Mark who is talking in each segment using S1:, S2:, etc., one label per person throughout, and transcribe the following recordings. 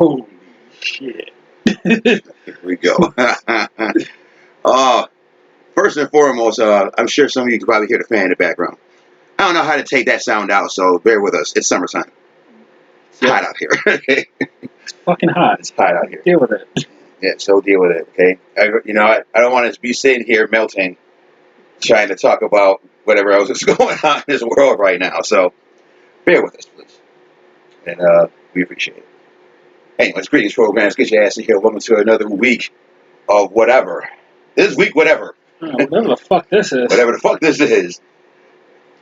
S1: Holy shit.
S2: Here we go. First and foremost, I'm sure some of you can probably hear the fan in the background. I don't know how to take that sound out, so bear with us. It's summertime. It's hot out here.
S1: It's fucking hot.
S2: It's hot out here.
S1: Deal with it.
S2: Yeah, so deal with it, okay? I don't want to be sitting here melting, trying to talk about whatever else is going on in this world right now. So bear with us, please. And we appreciate it. Anyways, greetings, programs. Get your ass in here. Welcome to another week of whatever. This week, whatever.
S1: Whatever the fuck this is.
S2: Whatever the fuck this is.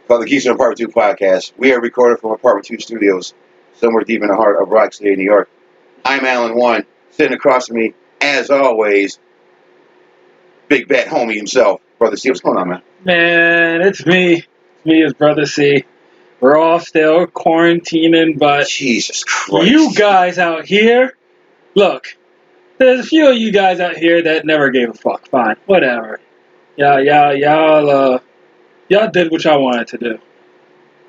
S2: Called the Geeks From Apt podcast. We are recorded from Apartment 2 Studios, somewhere deep in the heart of Rock City, New York. I'm Alan One. Sitting across from me, as always, big bad homie himself, Brother C. What's going on, man?
S1: Man, it's me. It's me, his brother C. We're all still quarantining, but
S2: Jesus Christ.
S1: you guys out here, look, there's a few of you guys out here that never gave a fuck. Fine, whatever. Y'all did what y'all wanted to do.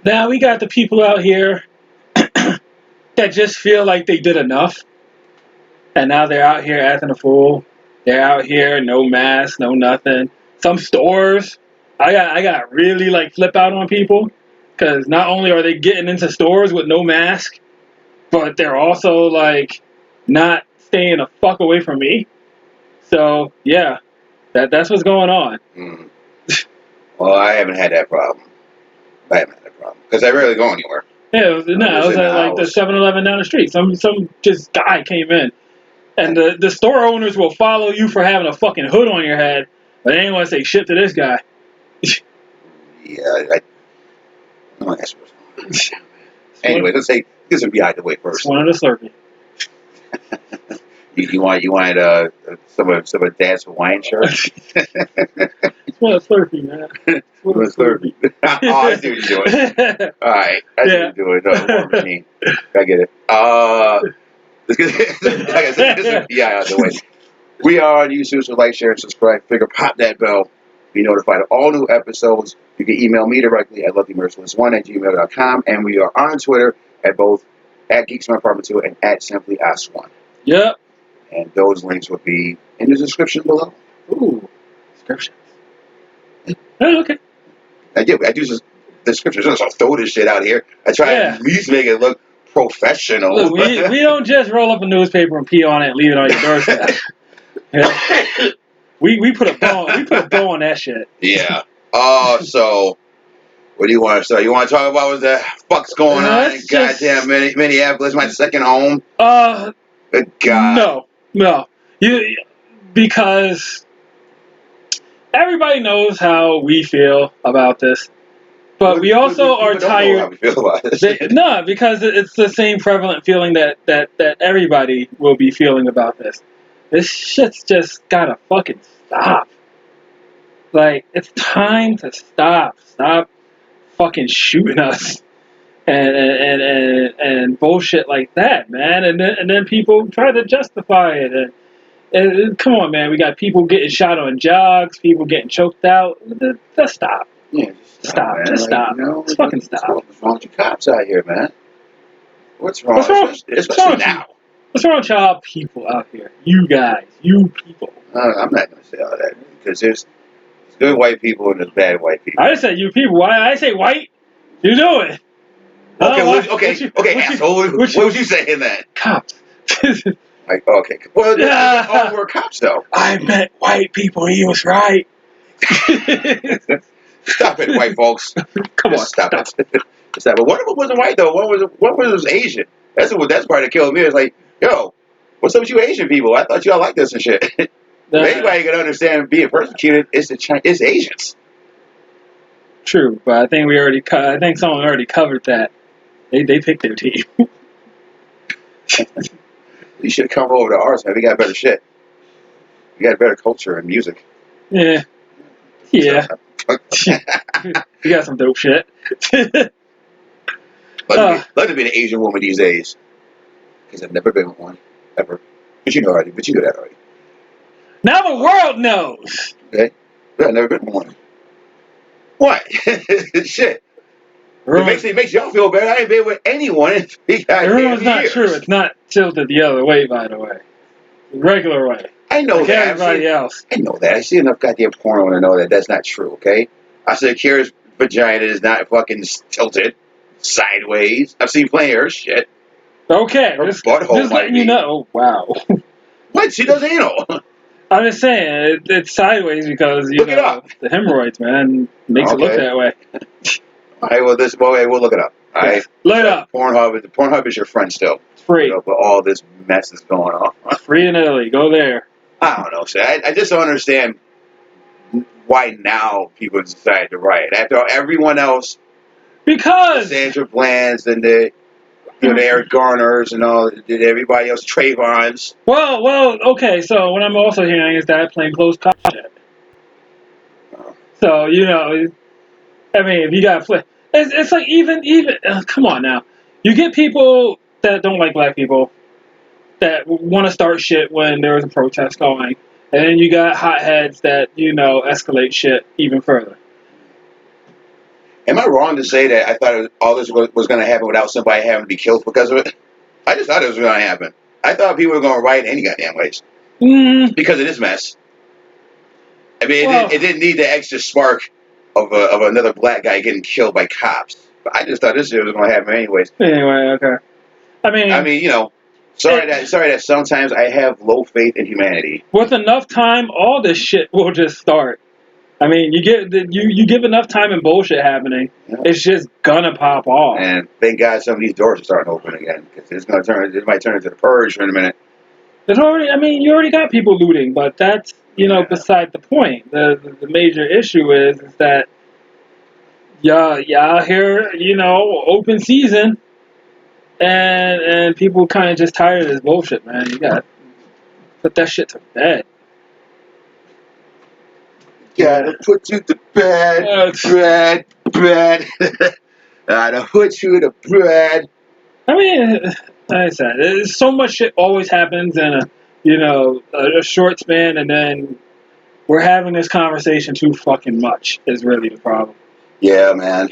S1: Now we got the people out here that just feel like they did enough, and now they're out here acting a fool. They're out here, no mask, no nothing. Some stores, I got really like flip out on people, because not only are they getting into stores with no mask, but they're also like not staying a fuck away from me. So yeah, that's what's going on.
S2: Mm. Well, I haven't had that problem. Because I rarely go anywhere.
S1: Yeah, it was at like the 7-Eleven down the street. Some just guy came in. And the store owners will follow you for having a fucking hood on your head, but they ain't want to say shit to this guy.
S2: Yeah, anyway, let's say this would be out the way first.
S1: One of the Slurpee.
S2: You want some of Dad's Hawaiian shirt?
S1: It's one of the Slurpee, man.
S2: One of Slurpee. Oh, I see what you're doing. All right, I see what you're doing. No, war machine. I get it. Like I said, this would be out the way. We are on YouTube, so like, share, and subscribe. Pop that bell. Be notified of all new episodes. You can email me directly at lovelymerciless1@gmail.com, and we are on Twitter at both at Geeks From Apt 2 and at Simply Ask One.
S1: Yep.
S2: And those links will be in the description below.
S1: Ooh, descriptions. Oh, okay.
S2: I do descriptions. I don't throw this shit out here. I try to at least make it look professional.
S1: Look, we don't just roll up a newspaper and pee on it and leave it on your doorstep. Yeah. We put a bow on that shit.
S2: Yeah. So what do you want to start? You want to talk about what the fuck's going on in goddamn Minneapolis, my second home? Good God.
S1: No. Because everybody knows how we feel about this. But we also are tired.
S2: How we feel about this.
S1: No, because it's the same prevalent feeling that everybody will be feeling about this. This shit's just gotta fucking stop. Like, it's time to stop. Stop fucking shooting us and bullshit like that, man. And then people try to justify it. And come on, man. We got people getting shot on jogs, people getting choked out. Just stop.
S2: Yeah,
S1: stop.
S2: Man.
S1: Just stop. Just fucking stop.
S2: What's wrong with you cops out here, man? What's wrong? Especially now.
S1: What's wrong with y'all people out here? You guys. You people.
S2: I'm not going to say all that, because there's good white people and there's bad white people.
S1: I just said you people. Why I say white? You do it.
S2: Okay, asshole. What was you saying then?
S1: Cops.
S2: Like, okay. Well, all were cops, though.
S1: I met white people. He was right.
S2: Stop it, white folks.
S1: Come on,
S2: stop it. Stop it. One of them wasn't white, though. One was Asian. That's part that killed me. It's like, yo, what's up with you Asian people? I thought y'all liked this and shit. Anybody can understand being persecuted, it's Asians.
S1: True, but I think I think someone already covered that. They picked their team.
S2: You should have come over to ours, man. We got better shit. We got better culture and music.
S1: Yeah. You got some dope shit.
S2: Love to be an Asian woman these days. Because I've never been with one, ever. But you know that already.
S1: Now the world knows.
S2: Okay? But I've never been with one. What? Shit. It makes y'all feel better. I ain't been with anyone in 3
S1: The rumor's
S2: goddamn
S1: not
S2: years.
S1: true. It's not tilted the other way, by the way. The regular way.
S2: I know
S1: like
S2: that.
S1: everybody else.
S2: I know that. I see enough goddamn porn to know that that's not true, okay? I said Kira's vagina is not fucking tilted sideways. I've seen plenty of her shit.
S1: Okay,
S2: Her
S1: just
S2: butthole might
S1: letting
S2: be.
S1: you know. Wow.
S2: What? She does anal.
S1: I'm just saying, it's sideways because,
S2: Look it up.
S1: the hemorrhoids, man, makes it look that way.
S2: All right, well, we'll look it up. All right?
S1: Yes. Look it up.
S2: Pornhub is your friend still.
S1: It's free.
S2: But all this mess is going on.
S1: It's free in Italy. Go there.
S2: I don't know, sir. I just don't understand why now people decide to riot. After all, everyone else,
S1: Because
S2: the Sandra Bland's and the Eric Garners and all, did everybody else, Trayvon's.
S1: well, okay. So what I'm also hearing is that plainclothes cop shit. So I mean, if you got it's like even come on now. You get people that don't like black people that want to start shit when there was a protest going, and then you got hotheads that escalate shit even further.
S2: Am I wrong to say that I thought all this was going to happen without somebody having to be killed because of it? I just thought it was going to happen. I thought people were going to riot any goddamn ways because of this mess. I mean, it didn't need the extra spark of another black guy getting killed by cops. But I just thought this shit was going to happen anyways.
S1: Anyway, okay. I mean,
S2: sorry that sometimes I have low faith in humanity.
S1: With enough time, all this shit will just start. I mean, you give enough time and bullshit happening, it's just gonna pop off.
S2: And thank God some of these doors are starting to open again because it might turn into the purge in a minute.
S1: You already got people looting, but that's beside the point. The major issue is that y'all here, open season, and people kind of just tired of this bullshit, man. You gotta put that shit to bed.
S2: Gotta put you to bed, bread. Gotta put you to bread.
S1: I mean, like I said, so much shit always happens in a short span, and then we're having this conversation too fucking much is really the problem.
S2: Yeah, man.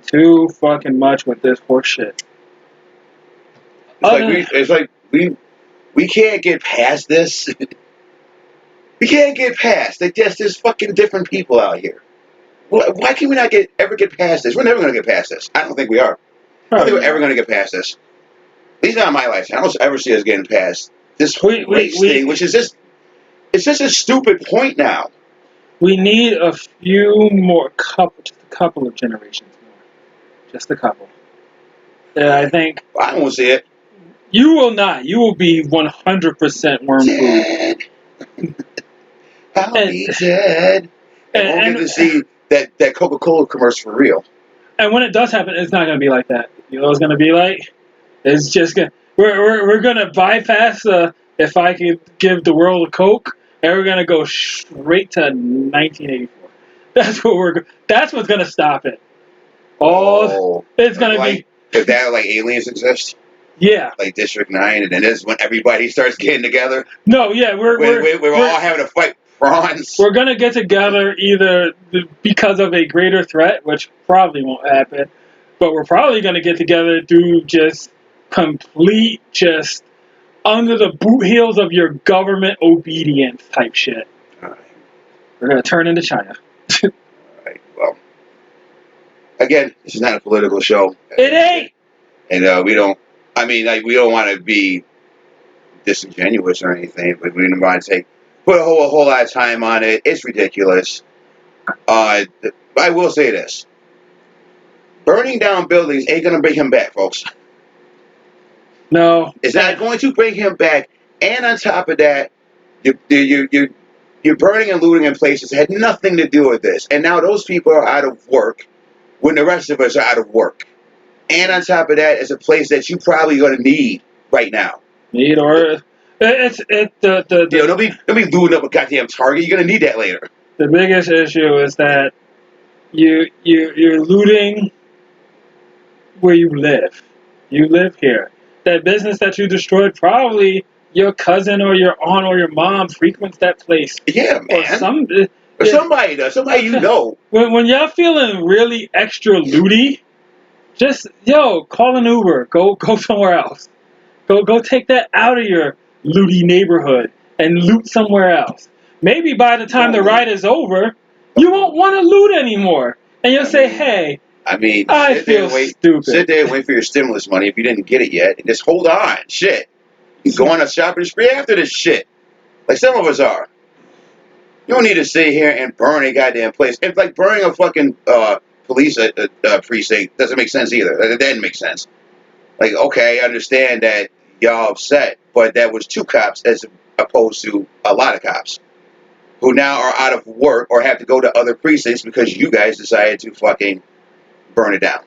S1: Too fucking much with this horse shit.
S2: It's like we can't get past this. We can't get past. There's fucking different people out here. Why can we not ever get past this? We're never going to get past this. I don't think we are. I don't think we're ever going to get past this. At least not in my lifetime. I don't ever see us getting past this race thing, which is just it's just a stupid point now.
S1: We need a few more just a couple of generations more. Just a couple. I think.
S2: I won't see it.
S1: You will not. You will be 100% worm food.
S2: I'll be dead. And won't get to see that Coca-Cola commercial for real.
S1: And when it does happen, it's not going to be like that. You know what it's going to be like? It's just going to... We're going to bypass if I could give the world a Coke, and we're going to go straight to 1984. That's what's going to stop it. It's going to be...
S2: If that, aliens exist?
S1: Yeah.
S2: Like District 9, and then this is when everybody starts getting together?
S1: No, yeah,
S2: we're all having to fight prawns.
S1: We're going to get together either because of a greater threat, which probably won't happen, but we're probably going to get together through just complete, just under the boot heels of your government obedience type shit.
S2: All right.
S1: We're going to turn into China.
S2: All right, well. Again, this is not a political show.
S1: It ain't.
S2: And we don't want to be disingenuous or anything, but we don't want to put a whole lot of time on it. It's ridiculous. I will say this. Burning down buildings ain't going to bring him back, folks.
S1: No.
S2: It's not going to bring him back. And on top of that, you're burning and looting in places that had nothing to do with this. And now those people are out of work when the rest of us are out of work. And on top of that, it's a place that you probably going to need right now.
S1: Need or...
S2: Don't be looting up a goddamn Target. You're going to need that later.
S1: The biggest issue is that you're looting where you live. You live here. That business that you destroyed, probably your cousin or your aunt or your mom frequents that place.
S2: Yeah, man.
S1: Or
S2: Or somebody does. Somebody you know.
S1: When y'all feeling really extra looty, just call an Uber. Go somewhere else. Go take that out of your looty neighborhood and loot somewhere else. Maybe by the time the ride is over, you won't want to loot anymore, and you'll say, "Hey, I feel stupid."
S2: Sit there and wait for your stimulus money if you didn't get it yet, and just hold on. Shit, you go on a shopping spree after this shit, like some of us are. You don't need to sit here and burn a goddamn place. It's like burning a fucking police precinct doesn't make sense either. That didn't make sense. Like, okay, I understand that y'all upset, but that was 2 cops as opposed to a lot of cops who now are out of work or have to go to other precincts because you guys decided to fucking burn it down.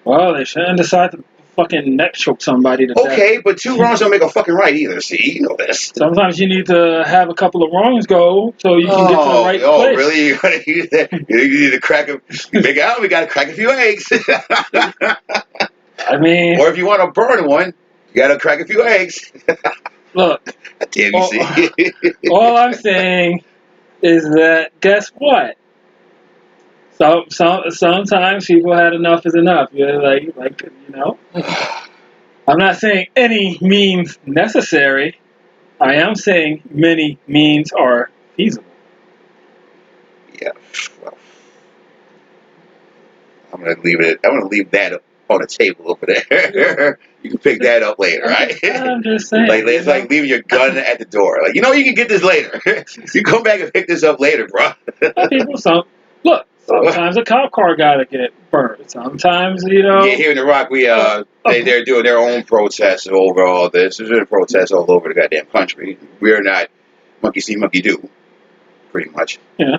S1: Well, they shouldn't decide to fucking neck choke somebody to death.
S2: Okay, but 2 wrongs don't make a fucking right either. See, you know this.
S1: Sometimes you need to have a couple of wrongs go so you can get to the right place.
S2: Oh, really? You gotta use that? You need to crack a. Make out. We gotta crack a few eggs.
S1: I mean,
S2: or if you want to burn one, you gotta crack a few eggs.
S1: Look.
S2: Damn, you see.
S1: All I'm saying is that guess what? Sometimes people had enough is enough. You're like I'm not saying any means necessary. I am saying many means are feasible.
S2: Yeah. Well, I'm gonna leave that on the table over there. You can pick that up later, right?
S1: I'm just saying.
S2: It's like leaving your gun at the door. Like, you can get this later. You come back and pick this up later, bro.
S1: Sometimes a cop car gotta get burned. Sometimes,
S2: Yeah, here in Iraq, they're doing their own protests over all this. There's been protests all over the goddamn country. We're not monkey see, monkey do, pretty much.
S1: Yeah.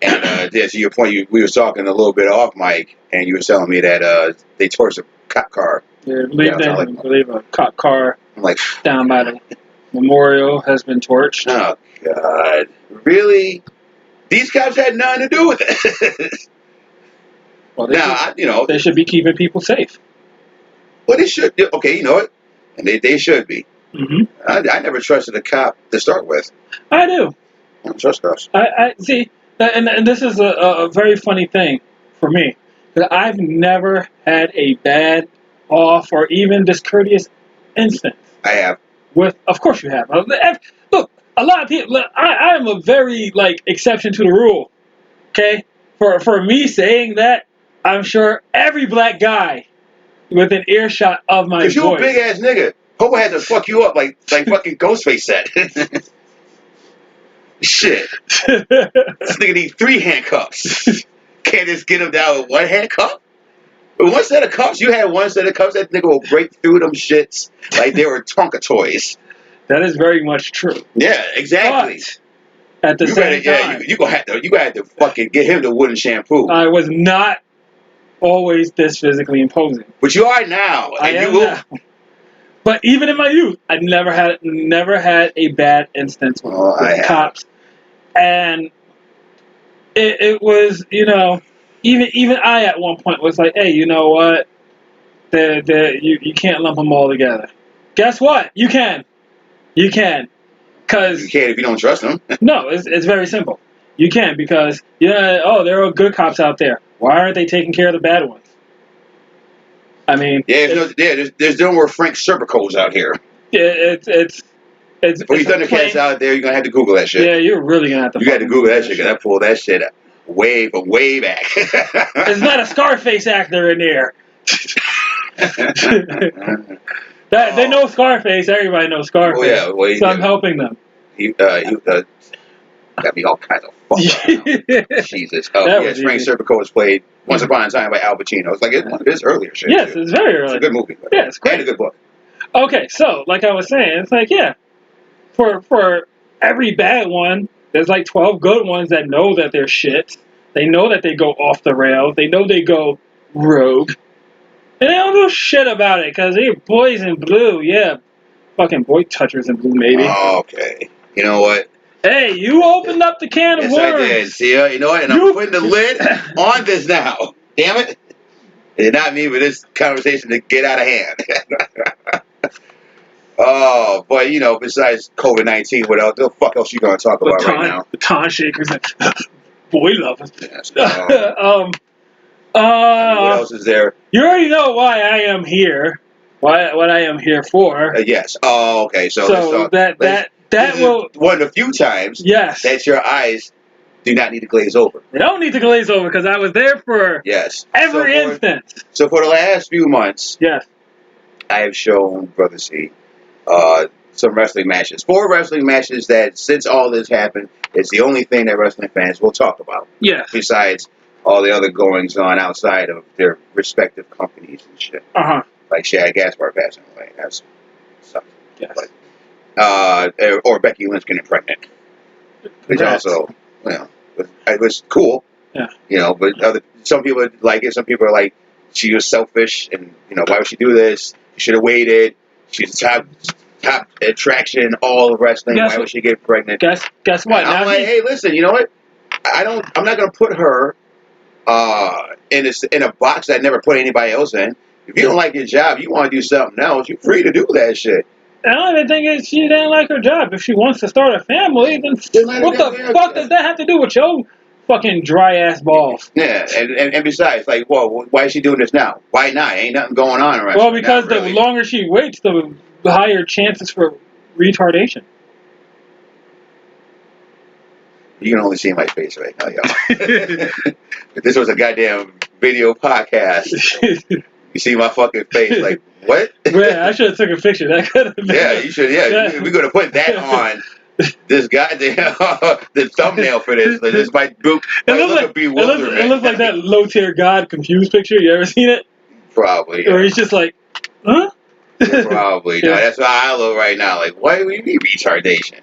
S2: And to your point, we were talking a little bit off mic, and you were telling me that they torched a cop car.
S1: Yeah, I believe a cop car down by the memorial has been torched.
S2: Oh, God. Really? These cops had nothing to do with it.
S1: Well, they should be keeping people safe.
S2: Well, they should. Okay, you know what? And they should be.
S1: Mm-hmm.
S2: I never trusted a cop to start with.
S1: I do.
S2: I don't trust cops.
S1: I see, and this is a very funny thing for me. That I've never had a bad, off, or even discourteous instance.
S2: I have.
S1: Of course you have. Look, a lot of people. I am a very exception to the rule. Okay, for me saying that, I'm sure every black guy within earshot of my voice.
S2: Because you're a big ass nigga. Hope I had to fuck you up like fucking Ghostface said. Shit. This nigga needs 3 handcuffs. Can't just get him down with 1 handcuff? With 1 set of cuffs, you had 1 set of cuffs, that nigga will break through them shits like they were Tonka toys.
S1: That is very much true.
S2: Yeah, exactly.
S1: But at the same time,
S2: you gonna have to fucking get him the wooden shampoo.
S1: I was not always this physically imposing.
S2: But you are now.
S1: I am now. But even in my youth, I never had a bad instance with cops. And it was, even I at one point was like, hey, you know what? You can't lump them all together. Guess what? You can. You can. Cause
S2: you can't if you don't trust them.
S1: No, it's very simple. You can because, there are good cops out there. Why aren't they taking care of the bad ones? I mean...
S2: there's no more Frank Serpicos out here.
S1: It's
S2: For you Thundercats out there, you're going to have to Google that shit.
S1: Yeah, you're really going to have to...
S2: You got to Google that shit, because I pulled that shit way back.
S1: There's not a Scarface actor in there. They know Scarface. Everybody knows Scarface. So I'm helping them.
S2: He got me all kinds of fuck. Jesus. Frank Serpico played Once Upon a Time by Al Pacino. It's like one of his earlier shit.
S1: Yes, it's very early.
S2: It's a good movie.
S1: Yeah, it's great.
S2: And a good book.
S1: Okay, so like I was saying, it's like, for every bad one, there's 12 good ones that know that they're shit. They know that they go off the rails. They know they go rogue. And they don't do shit about it because they're boys in blue. Yeah, fucking boy touchers in blue, maybe.
S2: Okay. You know what?
S1: Hey, you opened up the can of worms.
S2: Yes, I did. See, you know what? And I'm putting the lid on this now. Damn it. It's not me for this conversation to get out of hand. Oh, but besides COVID-19, what else? The fuck else you gonna talk about right now?
S1: Baton shakers. boy lovers.
S2: Yes.
S1: What
S2: else is there?
S1: You already know why I am here. What I am here for.
S2: Yes. Oh, okay.
S1: So that will
S2: one of the few times.
S1: Yes.
S2: That your eyes do not need to glaze over.
S1: They don't need to glaze over because I was there for every instance.
S2: So for the last few months,
S1: yes,
S2: I have shown Brother C some wrestling matches. 4 wrestling matches that, since all this happened, is the only thing that wrestling fans will talk about.
S1: Yes.
S2: Besides all the other goings on outside of their respective companies and shit. Like Shad Gaspard passing away. That's sucks.
S1: Yes.
S2: But, or Becky Lynch getting pregnant. Which also, it was cool.
S1: Yeah.
S2: You know, but some people like it. Some people are like, she was selfish, and why would she do this? She should have waited. She's top attraction in all of wrestling. Why would she get pregnant?
S1: Guess what?
S2: And I'm like, hey, listen, you know what? I'm not gonna put her in a box that I never put anybody else in. If you don't like your job, you want to do something else, you're free to do that shit.
S1: The only thing is, she didn't like her job. If she wants to start a family, then what the fuck does that have to do with your fucking dry ass balls?
S2: Yeah, and besides, like, well, why is she doing this now? Why not? Ain't nothing going on around.
S1: Well, because the longer she waits, the higher chances for retardation.
S2: You can only see my face right now, y'all. If this was a goddamn video podcast, you see my fucking face, like, what?
S1: Yeah, I should have took a picture. That could have been.
S2: Yeah, you should. Yeah, we're gonna put that on this goddamn the thumbnail for this. This might look like bewilderment.
S1: It looks like that low tier God confused picture. You ever seen it?
S2: Probably.
S1: Or he's just like, huh?
S2: Probably. No, that's how I look right now. Like, what do you mean retardation?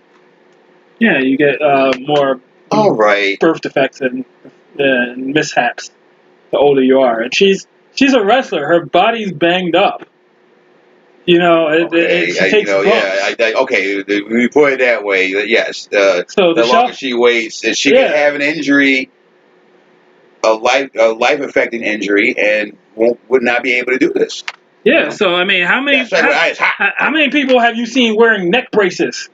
S1: Yeah, you get more.
S2: All right.
S1: Birth defects and mishaps the older you are, and she's a wrestler. Her body's banged up. She takes bumps.
S2: Yeah. Okay, we put it that way. Yes.
S1: So
S2: the longer she waits, she can have an injury, a life affecting injury, and would not be able to do this.
S1: Yeah. So I mean, how many people have you seen wearing neck braces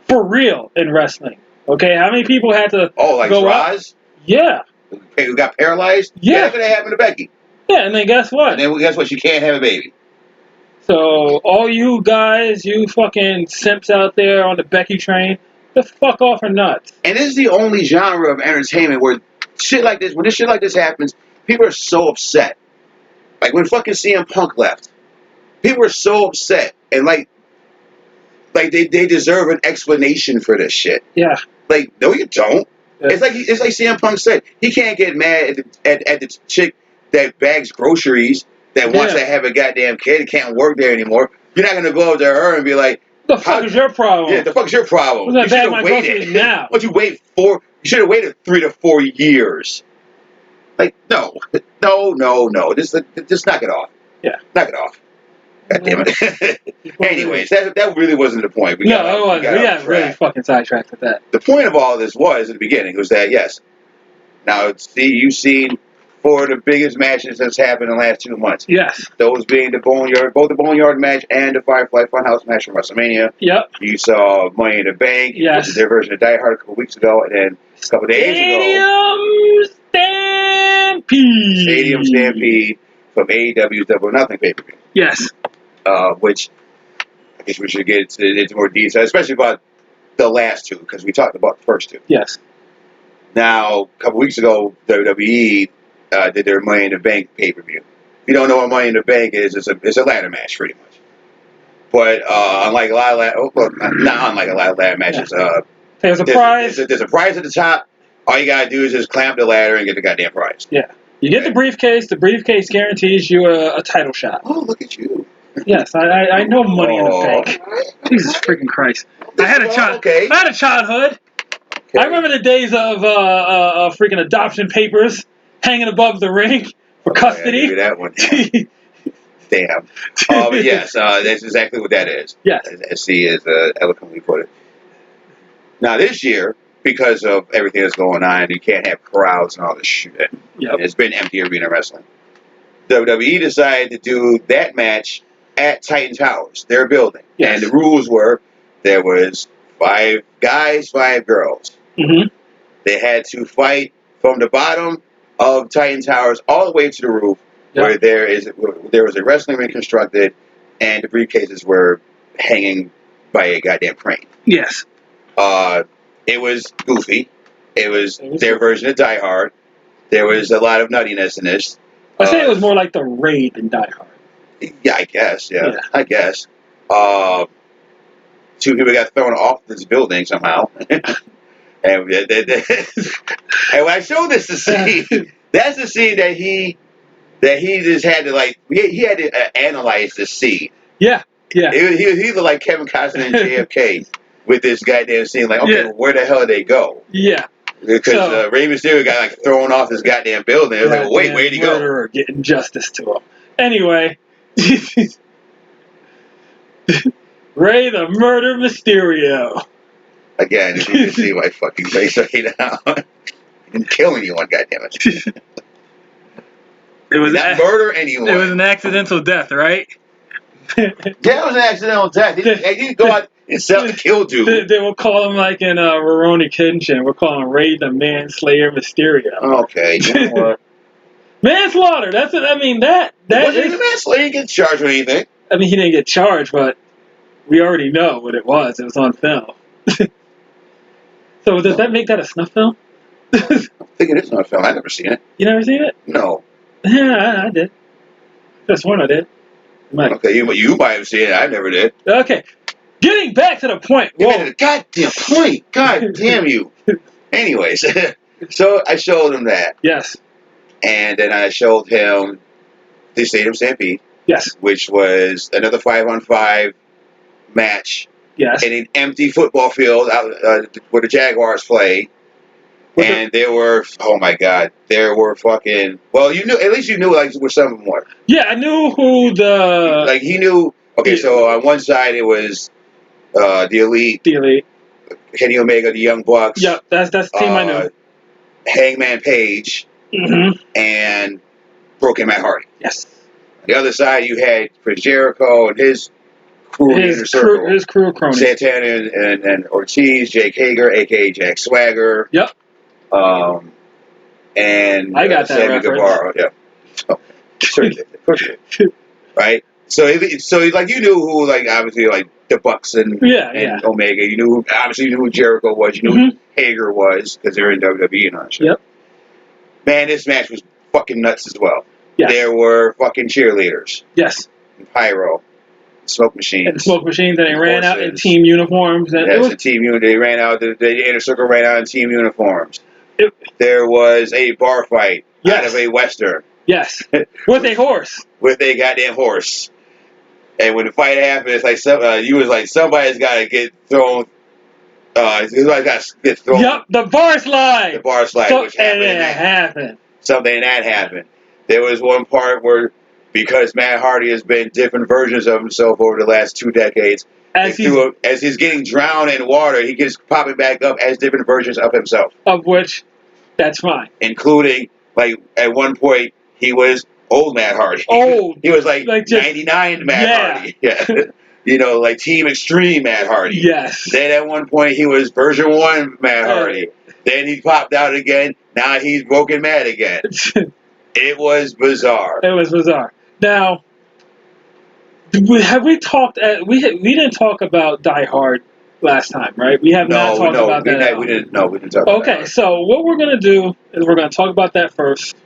S1: for real in wrestling? Okay, how many people had to
S2: go Roz?
S1: Yeah.
S2: Who got paralyzed?
S1: Yeah.
S2: That could have happened to Becky.
S1: Yeah, and then guess what?
S2: And then guess what? She can't have a baby.
S1: So all you guys, you fucking simps out there on the Becky train, the fuck off her nuts.
S2: And this is the only genre of entertainment where shit like this, when this shit like this happens, people are so upset. Like when fucking CM Punk left, people are so upset, and like they deserve an explanation for this shit.
S1: Yeah.
S2: Like, no, you don't. Yeah. It's like CM Punk said, he can't get mad at the chick that bags groceries that wants to have a goddamn kid, can't work there anymore. You're not gonna go up to her and be like,
S1: "The fuck is your problem?"
S2: Yeah, the fuck is your problem?
S1: You should have waited. Now,
S2: what'd you wait for? You should have waited 3 to 4 years. Like, no. Just knock it off.
S1: Yeah,
S2: knock it off. God damn it. Anyways, that really wasn't the point.
S1: It wasn't. We got really fucking sidetracked with that.
S2: The point of all this was, at the beginning, was that, yes, now, you've seen 4 of the biggest matches that's happened in the last 2 months.
S1: Yes.
S2: Those being both the Boneyard match and the Firefly Funhouse match from WrestleMania.
S1: Yep.
S2: You saw Money in the Bank.
S1: Yes.
S2: Which is their version of Die Hard a couple weeks ago, and then a couple days
S1: ago.
S2: Stadium Stampede from AEW's Double or Nothing pay-per-view.
S1: Yes.
S2: Which I guess we should get into more detail, especially about the last 2, because we talked about the first 2.
S1: Yes.
S2: Now, a couple weeks ago, WWE did their Money in the Bank pay-per-view. If you don't know what Money in the Bank is, it's a ladder match, pretty much. But unlike a lot of ladder matches,
S1: there's a prize.
S2: There's a prize at the top. All you gotta do is just climb the ladder and get the goddamn prize.
S1: Yeah. You get the briefcase. The briefcase guarantees you a title shot.
S2: Oh, look at you.
S1: Yes, I know Money in the Bank. Jesus freaking Christ! I had a childhood. Okay. I remember the days of freaking adoption papers hanging above the ring for custody.
S2: I knew that one. Damn. But yes, that's exactly what that is.
S1: Yes.
S2: As C is eloquently put it. Now this year, because of everything that's going on, you can't have crowds and all this shit.
S1: Yep.
S2: It's been empty arena wrestling. WWE decided to do that match at Titan Towers, their building. Yes. And the rules were there was 5 guys, 5 girls.
S1: Mm-hmm.
S2: They had to fight from the bottom of Titan Towers all the way to the roof, where
S1: Yep.
S2: there was a wrestling ring constructed, and the briefcases were hanging by a goddamn crane.
S1: Yes.
S2: It was goofy. It was
S1: It was
S2: their
S1: goofy.
S2: version of Die Hard. There was a lot of nuttiness in this.
S1: I say it was more like the Raid than Die Hard.
S2: Yeah, I guess. Yeah.
S1: Yeah.
S2: I guess. Two people got thrown off this building somehow. And when I showed this to see, that's the scene that he just had to he had to analyze the scene.
S1: Yeah. Yeah.
S2: He looked like Kevin Costner and JFK with this goddamn scene. Like, okay, well, where the hell did they go?
S1: Yeah.
S2: Because Rey Mysterio got like thrown off this goddamn building. It was like, well, wait, where'd he go?
S1: Murderer getting justice to him. Anyway, Rey the Murder Mysterio.
S2: Again, if you can see my fucking face right now, I'm killing you, goddamn it.
S1: It was
S2: not murder anyone.
S1: It was an accidental death, right?
S2: Yeah, it was an accidental death. He didn't go out and kill dude.
S1: They will call him like in Rurouni Kenshin. We'll call him Rey the Manslayer Mysterio.
S2: Okay, you know what?
S1: Manslaughter. That's it. I mean that
S2: wasn't even manslaughter. He didn't get charged with anything.
S1: I mean, he didn't get charged, but we already know what it was. It was on film. So does that make that a snuff film?
S2: I think it is on film. I've never seen it.
S1: You never seen it?
S2: No.
S1: Yeah, I did. Just one I did.
S2: Okay, you might have seen it. I never did.
S1: Okay. Getting back to the point.
S2: You made a goddamn point. God damn you. Anyways, so I showed him that.
S1: Yes.
S2: And then I showed him the Stadium Stampede.
S1: Yes.
S2: Which was another 5-on-5 match.
S1: Yes.
S2: In an empty football field out where the Jaguars play. And there were, oh my God, there were fucking, well, you knew, at least you knew like where some of them were.
S1: Yeah, I knew who the...
S2: Like he knew, okay, so on one side it was the Elite.
S1: The Elite.
S2: Kenny Omega, the Young Bucks.
S1: Yep, that's the team I knew.
S2: Hangman Page.
S1: Mm-hmm.
S2: And Broken Matt Hardy.
S1: Yes.
S2: On the other side you had Chris Jericho and his crew in the inner circle.
S1: His crew crony.
S2: Santana and Ortiz, Jake Hager, a.k.a. Jack Swagger.
S1: Yep.
S2: And
S1: I got that
S2: Sammy
S1: reference.
S2: Guevara, yeah. Right? So like you knew who, like, obviously, like the Bucks and Omega. You knew who Jericho was. You knew who Hager was because they were in WWE and all that shit.
S1: Yep.
S2: Man, this match was fucking nuts as well.
S1: Yes.
S2: There were fucking cheerleaders.
S1: Yes.
S2: And pyro. Smoke machines.
S1: And smoke machines, and they ran out in team uniforms. And
S2: it was a team uniform. They ran out, the inner circle ran out in team uniforms. There was a bar fight out of a Western.
S1: Yes. With a horse.
S2: With a goddamn horse. And when the fight happened, it's like somebody's got to get thrown. Somebody's got to get thrown.
S1: Yep, the bar slide.
S2: The bar slide, which happened.
S1: And it happened.
S2: Something that happened. There was one part where, because Matt Hardy has been different versions of himself over the last 2 decades, as he's getting drowned in water, he gets popping back up as different versions of himself.
S1: Of which, that's fine.
S2: Including, like, at one point, he was old Matt Hardy.
S1: Old.
S2: He was like 99 Matt Hardy. Yeah. You know, like Team Extreme Matt Hardy.
S1: Yes.
S2: Then at one point, he was version 1 Matt Hardy. Then he popped out again. Now he's Broken Matt again. It was bizarre.
S1: It was bizarre. Now, have we talked? We didn't talk about Die Hard last time, right? We have not talked about that.
S2: We didn't talk about that.
S1: Okay, so what we're gonna do is we're gonna talk about that first,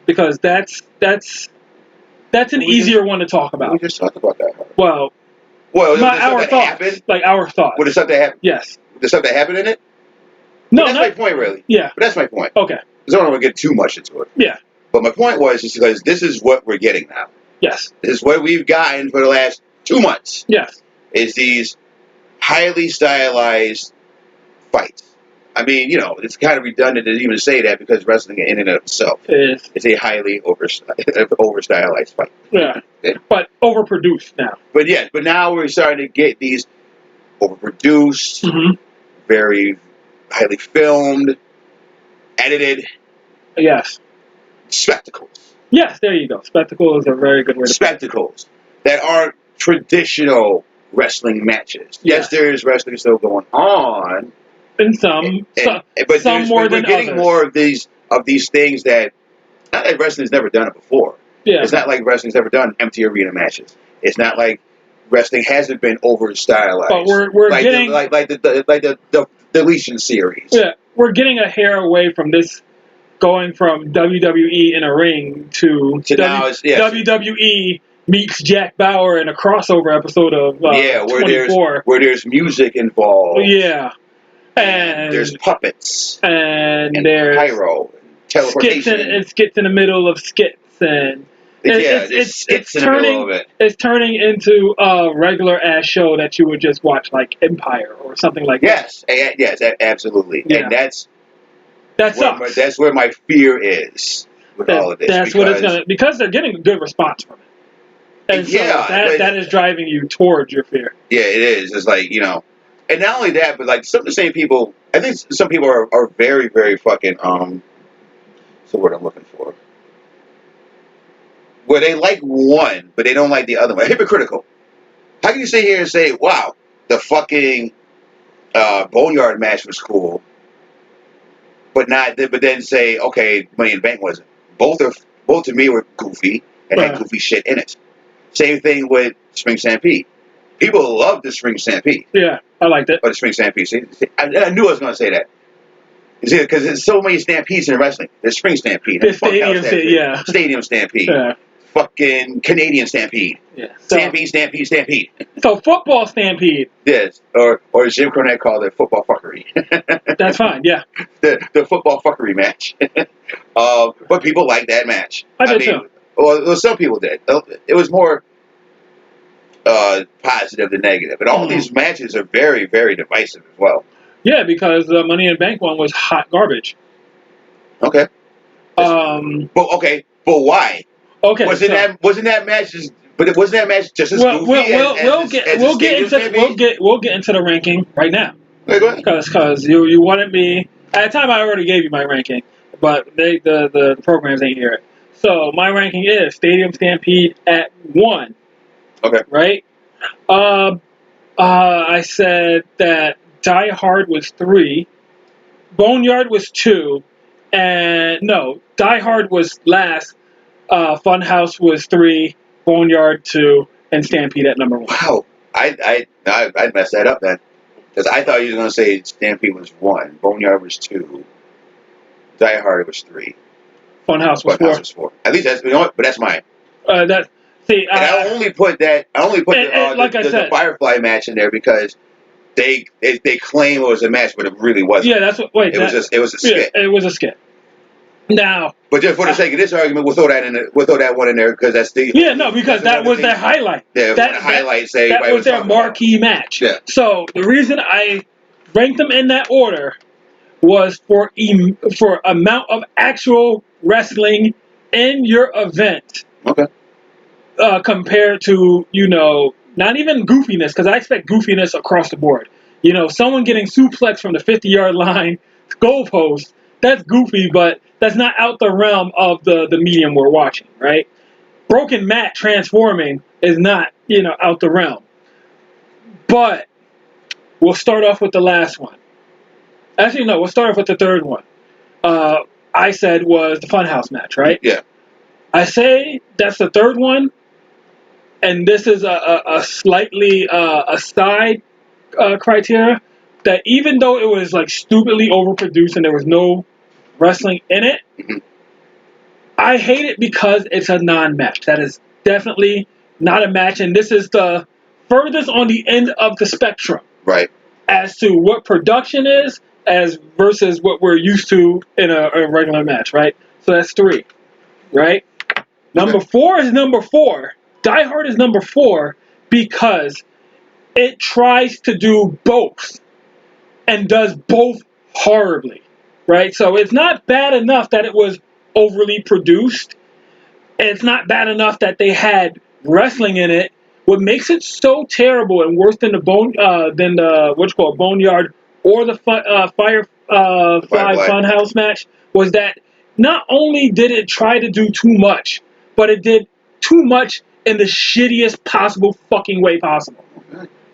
S1: because that's an easier one to talk about.
S2: We just talked about that.
S1: Well, our thoughts, like our thoughts.
S2: What is stuff that happened?
S1: Yes.
S2: There's something that happened in it?
S1: No,
S2: that's my point, really.
S1: Yeah.
S2: But that's my point.
S1: Okay.
S2: Because I don't want to get too much into it.
S1: Yeah.
S2: But my point was just because this is what we're getting now.
S1: Yes.
S2: This is what we've gotten for the last 2 months.
S1: Yes.
S2: Is these highly stylized fights. I mean, it's kind of redundant to even say that because wrestling in and of itself is a highly over-stylized fight.
S1: Yeah. Okay. But overproduced now.
S2: But now we're starting to get these overproduced, very highly filmed, edited.
S1: Yes.
S2: Spectacles.
S1: Yes, there you go. Spectacle is a very good word.
S2: Spectacles that aren't traditional wrestling matches. Yes, there is wrestling still going on.
S1: And some more than others.
S2: We're getting more of these of these things that not that wrestling's never done it before.
S1: Yeah.
S2: It's not like wrestling's never done empty arena matches. It's not like wrestling hasn't been over stylized.
S1: But we're
S2: like
S1: getting
S2: the deletion series.
S1: Yeah, we're getting a hair away from this, going from WWE in a ring to
S2: now it's
S1: WWE meets Jack Bauer in a crossover episode of 24.
S2: Where there's music involved.
S1: Yeah,
S2: and there's puppets
S1: and there's
S2: pyro, and teleportation,
S1: skits in the middle of skits, and it's turning into a regular ass show that you would just watch, like Empire or something like that.
S2: Yes, absolutely,
S1: Yeah.
S2: and that's where my fear is with all of this.
S1: That's what it's gonna, because they're getting a good response from it, and so that is driving you towards your fear.
S2: Yeah, it is. It's like, and not only that, but like some of the same people. I think some people are very, very fucking What's the word I'm looking for? Where they like one, but they don't like the other one. Hypocritical. How can you sit here and say, "Wow, the fucking Boneyard match was cool," but then say, "Okay, Money in the Bank wasn't." Both to me were goofy and had goofy shit in it. Same thing with Spring Stampede. People love the Spring Stampede.
S1: Yeah, I liked it.
S2: Or the Spring Stampede. See, I knew I was going to say that. You see, because there's so many stampedes in wrestling. There's Spring Stampede.
S1: The Stadium Stampede. Yeah.
S2: Stadium Stampede.
S1: Yeah.
S2: Fucking Canadian Stampede.
S1: Yeah.
S2: Stampede.
S1: So football Stampede.
S2: Yes. Or as Jim Cornette called it, football fuckery.
S1: That's fine, yeah.
S2: The football fuckery match. But people like that match.
S1: I did too.
S2: Well, some people did. It was more positive than negative. And all these matches are very, very divisive as well.
S1: Yeah, because the Money in the Bank one was hot garbage.
S2: Okay. But why?
S1: Okay.
S2: Wasn't that match just? But wasn't that match just as goofy
S1: we'll get into the ranking right now.
S2: Okay, go ahead.
S1: Because you wanted me at the time. I already gave you my ranking, but the programs ain't hear it. So my ranking is Stadium Stampede at 1.
S2: Okay.
S1: Right. I said that Die Hard was 3, Boneyard was 2, and no, Die Hard was last. Funhouse was 3, Boneyard 2, and Stampede at number 1.
S2: Wow, I messed that up then, because I thought you were going to say Stampede was 1, Boneyard was 2, Die Hard was 3,
S1: Funhouse was 4.
S2: At least that's but that's mine.
S1: I
S2: only put the Firefly match in there because they claim it was a match, but it really wasn't.
S1: Yeah, that's what. Wait,
S2: it was a skit.
S1: Yeah, it was a skit. Now,
S2: but just for the sake of this argument, we'll throw that one in there because that's the
S1: because that was their highlight.
S2: Yeah,
S1: that was their marquee match.
S2: Yeah.
S1: So the reason I ranked them in that order was for amount of actual wrestling in your event.
S2: Okay.
S1: Compared to, not even goofiness, because I expect goofiness across the board. Someone getting suplexed from the 50-yard line, goalpost, that's goofy, but that's not out the realm of the medium we're watching, right? Broken mat transforming is not, out the realm. But we'll start off with the last one. Actually, no, we'll start off with the third one. I said was the Funhouse match, right?
S2: Yeah.
S1: I say that's the third one. And this is a slightly a side criteria, that even though it was like stupidly overproduced and there was no wrestling in it, I hate it because it's a non-match. That is definitely not a match, and this is the furthest on the end of the spectrum,
S2: right,
S1: as to what production is as versus what we're used to in a regular match, right? So that's 3, right? Number 4 is number 4. Die Hard is number 4 because it tries to do both and does both horribly, right? So it's not bad enough that it was overly produced. It's not bad enough that they had wrestling in it. What makes it so terrible and worse than the Boneyard or the Firefly Funhouse match was that not only did it try to do too much, but it did too much in the shittiest possible fucking way possible.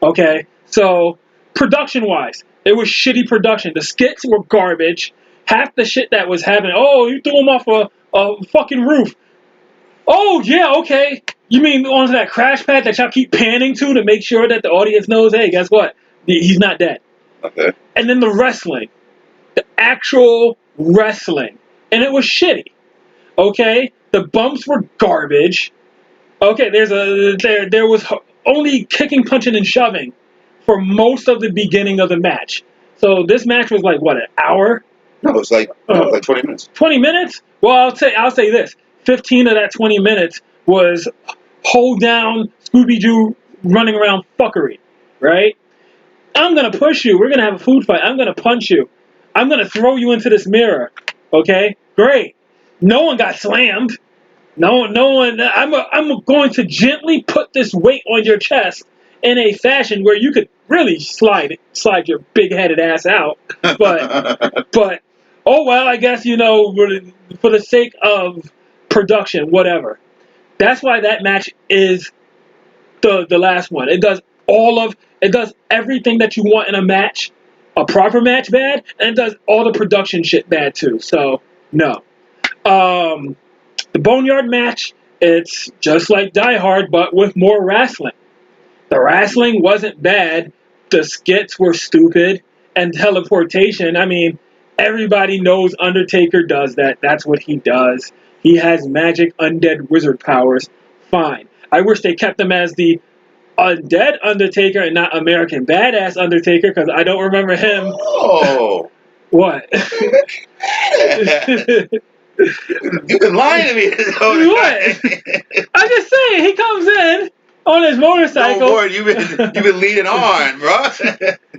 S1: Okay? So, production-wise, it was shitty production. The skits were garbage. half the shit that was happening. Oh, you threw him off a fucking roof. Oh, yeah, okay. You mean onto that crash pad that y'all keep panning to make sure that the audience knows, hey, guess what? He's not dead.
S2: Okay.
S1: And then the wrestling. The actual wrestling. And it was shitty. Okay? The bumps were garbage. Okay, there was only kicking, punching, and shoving for most of the beginning of the match. So this match was like, what, an hour?
S2: No, it was like 20 minutes.
S1: 20 minutes? Well, I'll say this. 15 of that 20 minutes was hold down Scooby-Doo running around fuckery, right? I'm going to push you. We're going to have a food fight. I'm going to punch you. I'm going to throw you into this mirror. Okay? Great. No one got slammed. No one. I'm going to gently put this weight on your chest in a fashion where you could really slide your big-headed ass out. But oh well, I guess, for the sake of production, whatever. That's why that match is the last one. It does everything that you want in a match, a proper match bad, and it does all the production shit bad too. So no. The Boneyard match, it's just like Die Hard, but with more wrestling. The wrestling wasn't bad. The skits were stupid. And teleportation, I mean, everybody knows Undertaker does that. That's what he does. He has magic undead wizard powers. Fine. I wish they kept him as the undead Undertaker and not American Badass Undertaker, because I don't remember him.
S2: Oh.
S1: What?
S2: You've been lying to me.
S1: What? I'm just saying, he comes in on his motorcycle.
S2: No more. You've been leading on, bro.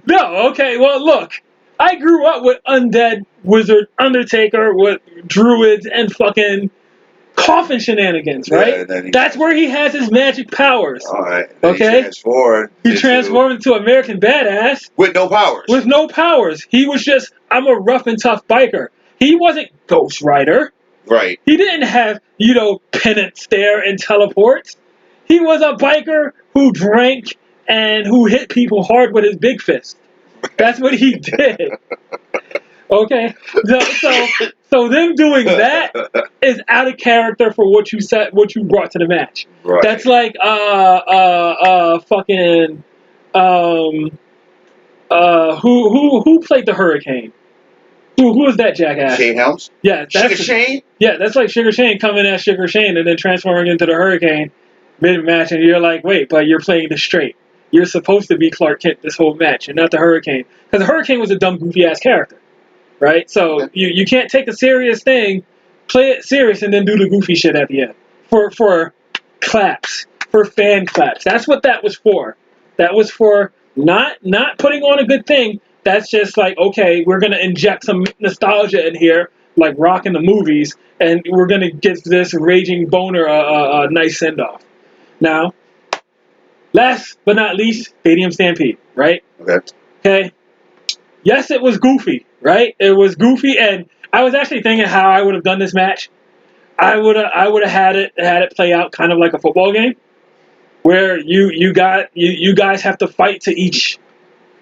S1: No, okay. Well, look, I grew up with undead wizard Undertaker with druids and fucking coffin shenanigans, right?
S2: Yeah,
S1: that's where he has his magic powers.
S2: All right.
S1: Okay.
S2: He
S1: transformed into American Badass
S2: with no powers.
S1: With no powers. He was just, I'm a rough and tough biker. He wasn't Ghost Rider.
S2: Right.
S1: He didn't have, penance stare and teleports. He was a biker who drank and who hit people hard with his big fist. That's what he did. Okay? So them doing that is out of character for what you said, what you brought to the match.
S2: Right.
S1: That's like fucking who played the Hurricane? Who was that jackass?
S2: Shane Helms?
S1: Yeah,
S2: Sugar Shane?
S1: Yeah, that's like Sugar Shane coming as Sugar Shane and then transforming into the Hurricane mid-match, and you're like, wait, but you're playing this straight. You're supposed to be Clark Kent this whole match, and not the Hurricane. Because the Hurricane was a dumb, goofy-ass character, right? So you can't take a serious thing, play it serious, and then do the goofy shit at the end. For claps. For fan claps. That's what that was for. That was for not putting on a good thing. That's just like, okay, we're going to inject some nostalgia in here, like Rock in the movies, and we're going to give this raging boner a nice send-off. Now, last but not least, Stadium Stampede, right? Okay. Yes, it was goofy, right? It was goofy, and I was actually thinking how I would have done this match. I would have had it play out kind of like a football game, where you guys have to fight to each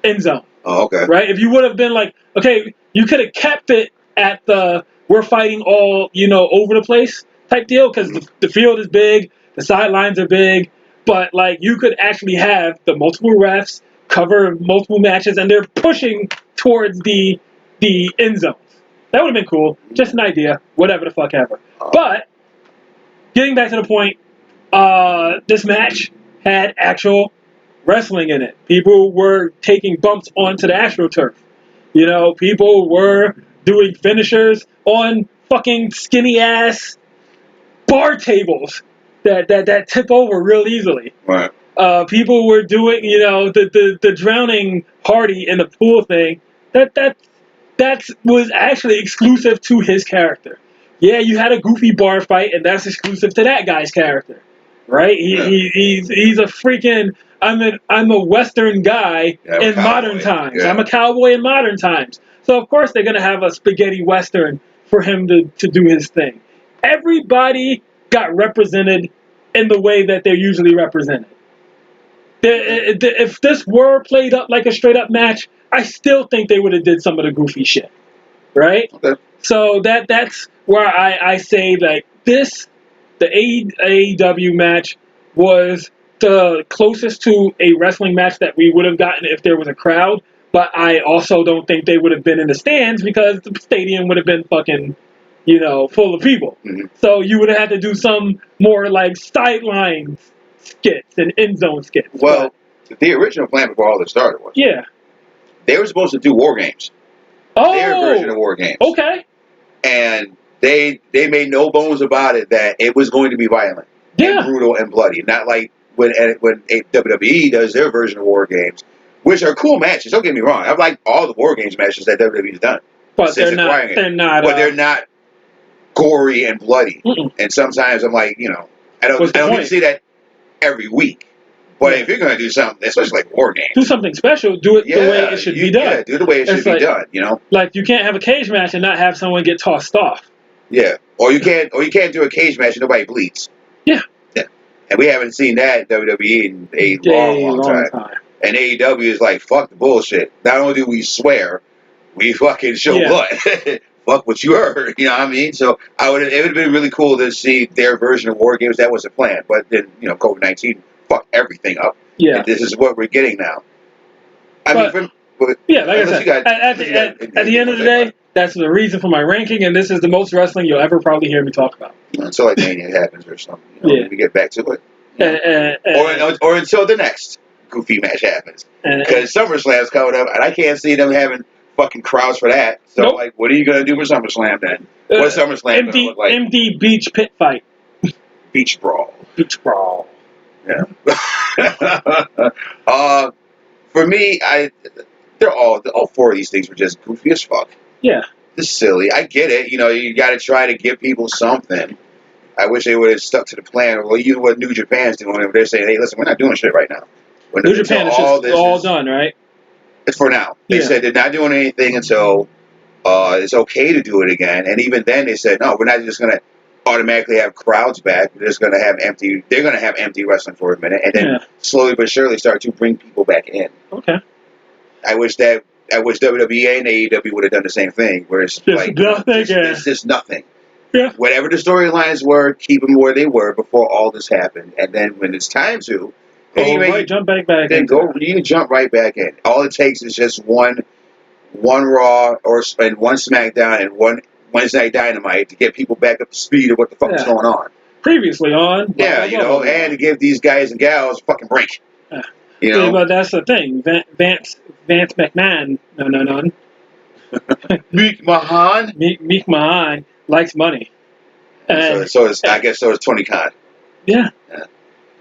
S1: end zone.
S2: Oh, okay.
S1: Right? If you would have been like, okay, you could have kept it at the we're fighting all, over the place type deal, because the field is big, the sidelines are big, but like you could actually have the multiple refs cover multiple matches, and they're pushing towards the end zones. That would have been cool. Just an idea. Whatever the fuck ever. But getting back to the point, this match had actual wrestling in it. People were taking bumps onto the AstroTurf. People were doing finishers on fucking skinny ass bar tables that tip over real easily.
S2: Right.
S1: People were doing, the drowning Hardy in the pool thing. That was actually exclusive to his character. Yeah, you had a goofy bar fight, and that's exclusive to that guy's character, right? He's a freaking. I'm a Western guy in modern times. Yeah. I'm a cowboy in modern times. So of course they're gonna have a spaghetti Western for him to do his thing. Everybody got represented in the way that they're usually represented. If this were played up like a straight up match, I still think they would have did some of the goofy shit. right?
S2: Okay.
S1: So that's where I say like this, the AEW match was the closest to a wrestling match that we would have gotten if there was a crowd. But I also don't think they would have been in the stands because the stadium would have been fucking, full of people.
S2: Mm-hmm.
S1: So you would have had to do some more like sideline skits and end zone skits.
S2: Well, the original plan before all this started was they were supposed to do War Games. Their version of War Games.
S1: Okay.
S2: And they made no bones about it that it was going to be violent and brutal and bloody. Not like when WWE does their version of War Games, which are cool matches. Don't get me wrong. I've liked all the War Games matches that WWE's done.
S1: But they're not. But
S2: they're not gory and bloody.
S1: Mm-mm.
S2: And sometimes I'm like, I don't need to see that every week. But if you're going to do something, especially like War Games,
S1: do something special. Do it the way it should be done.
S2: Yeah, do it the way it should be done.
S1: Like you can't have a cage match and not have someone get tossed off.
S2: Yeah, or you can't do a cage match and nobody bleeds.
S1: Yeah.
S2: And we haven't seen that in WWE in a long time. And AEW is like, fuck the bullshit. Not only do we swear, we fucking show blood. Fuck what you heard. You know what I mean? So it would have been really cool to see their version of War Games. That was the plan. But then, COVID-19 fucked everything up.
S1: Yeah.
S2: And this is what we're getting now.
S1: Like I said, at the end of the day, that's the reason for my ranking, and this is the most wrestling you'll ever probably hear me talk about.
S2: Until like Mania happens or something. We get back to it. Or until the next goofy match happens. Because SummerSlam's coming up, and I can't see them having fucking crowds for that. So, what are you going to do for SummerSlam then? What's SummerSlam going to look like?
S1: Empty beach pit fight.
S2: Beach brawl.
S1: Beach brawl.
S2: Yeah. For me, all four of these things were just goofy as fuck.
S1: Yeah.
S2: Just silly. I get it. You got to try to give people something. I wish they would have stuck to the plan. Well, what New Japan's doing, they're saying, hey, listen, we're not doing shit right now.
S1: New Japan is just all done, right?
S2: It's for now. They said they're not doing anything until it's okay to do it again. And even then, they said, no, we're not just going to automatically have crowds back. We're just going to have empty. They're going to have empty wrestling for a minute, and then slowly but surely start to bring people back in.
S1: Okay.
S2: I wish WWE and AEW would have done the same thing, where it's it's just nothing.
S1: Yeah.
S2: Whatever the storylines were, keep them where they were before all this happened, and then when it's time to,
S1: jump back
S2: then
S1: in.
S2: You can jump right back in. All it takes is just one Raw and one SmackDown and one Wednesday Night Dynamite to get people back up to speed of what the fuck is going on.
S1: Previously on.
S2: And to give these guys and gals a fucking break.
S1: Yeah, but that's the thing. Vance McMahon, no.
S2: Meek
S1: Mahon likes money. And,
S2: so is Tony Khan.
S1: Yeah.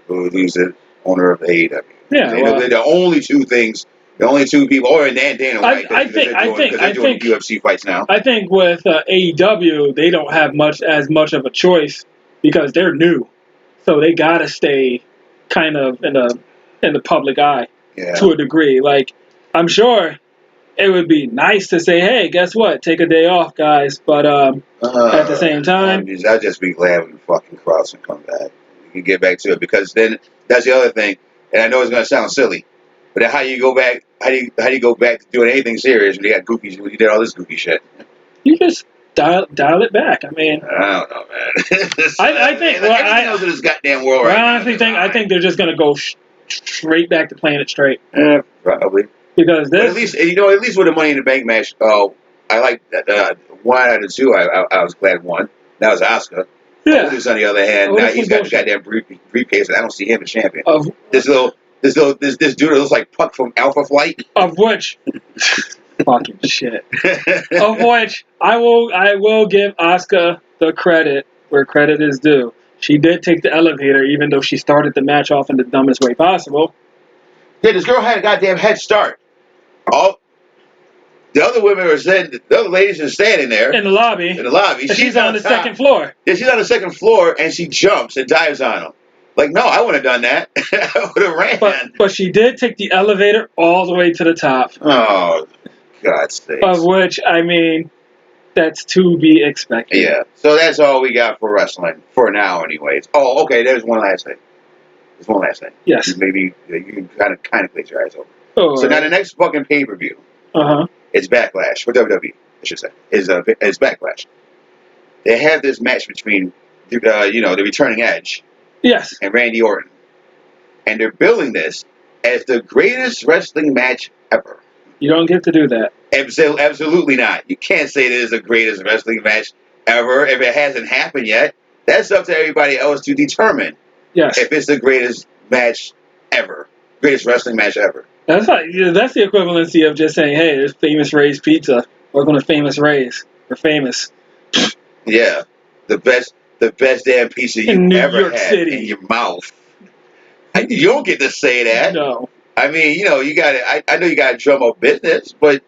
S2: Who's the owner of AEW.
S1: Yeah.
S2: They're the only two people, or Dana White, because they're doing UFC fights now.
S1: I think with AEW, they don't have as much of a choice because they're new. So they got to stay kind of in the public eye to a degree. Like, I'm sure it would be nice to say, hey, guess what? Take a day off, guys. But at the same time...
S2: I'd just be glad when fucking Carlson come back. We can get back to it, because then that's the other thing. And I know it's going to sound silly, but how do you go back? How do you go back to doing anything serious when you got goofies? When you did all this goofy shit,
S1: you just dial it back. I mean,
S2: I don't know, man.
S1: I think
S2: everything else in this goddamn world right now.
S1: I think they're just going to go straight back to playing it straight.
S2: Yeah, probably.
S1: Because
S2: at least with the Money in the Bank match, I like that. One out of the two, I was glad won. That was Asuka.
S1: Yeah.
S2: Otis, on the other hand, now he's got the goddamn briefcase, and I don't see him as champion. This dude looks like Puck from Alpha Flight.
S1: Of which, fucking shit. Of which I will give Asuka the credit where credit is due. She did take the elevator, even though she started the match off in the dumbest way possible.
S2: Yeah, this girl had a goddamn head start. The other ladies are standing there
S1: in the lobby. She's on the second floor.
S2: Yeah, she's on the second floor, and she jumps and dives on them. Like, no, I wouldn't have done that. I would have ran.
S1: But she did take the elevator all the way to the top.
S2: Oh, God's sake.
S1: Of which, I mean, that's to be expected.
S2: Yeah. So that's all we got for wrestling for now, anyways. Oh, okay. There's one last thing.
S1: Yes.
S2: Maybe you can kind of glaze your eyes over.
S1: Oh,
S2: so now the next fucking pay-per-view.
S1: Uh-huh.
S2: It's Backlash for WWE. I should say, is Backlash. They have this match between, the returning Edge
S1: Yes.
S2: and Randy Orton, and they're billing this as the greatest wrestling match ever.
S1: You don't get to do that.
S2: Absolutely not. You can't say this is the greatest wrestling match ever if it hasn't happened yet. That's up to everybody else to determine.
S1: Yes.
S2: If it's the greatest match ever, greatest wrestling match ever.
S1: That's the equivalency of just saying, "Hey, there's Famous Ray's Pizza. We're going to Famous Ray's. We're famous."
S2: Yeah, the best damn pizza you ever
S1: York
S2: had
S1: City.
S2: in your mouth. You don't get to say that.
S1: No.
S2: I mean, you got to. I know you got to drum up business, but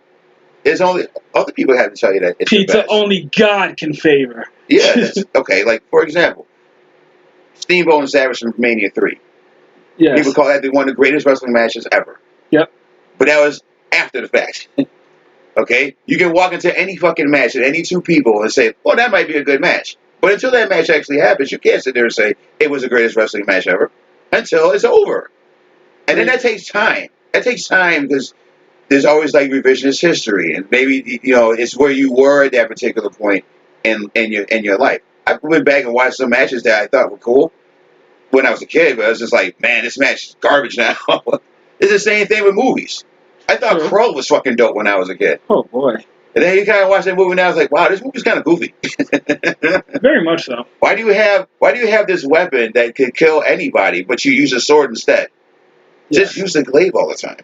S2: there's only other people have to tell you that it's
S1: Pizza
S2: the best.
S1: only God can favor.
S2: Yeah, that's okay. Like for example, Steamboat and Savage from Mania 3.
S1: Yes.
S2: People call that one of the greatest wrestling matches ever.
S1: Yep.
S2: But that was after the fact. Okay? You can walk into any fucking match and any two people and say, well, that might be a good match. But until that match actually happens, you can't sit there and say it was the greatest wrestling match ever until it's over. And then that takes time. That takes time because there's always like revisionist history, and maybe it's where you were at that particular point in your life. I went back and watched some matches that I thought were cool when I was a kid, but I was just like, man, this match is garbage now. It's the same thing with movies. I thought Crow was fucking dope when I was a kid.
S1: Oh boy.
S2: And then you kind of watch that movie and I was like, wow, this movie's kind of goofy.
S1: Very much so.
S2: Why do you have this weapon that could kill anybody, but you use a sword instead?
S1: Yes.
S2: Just use the glaive all the time.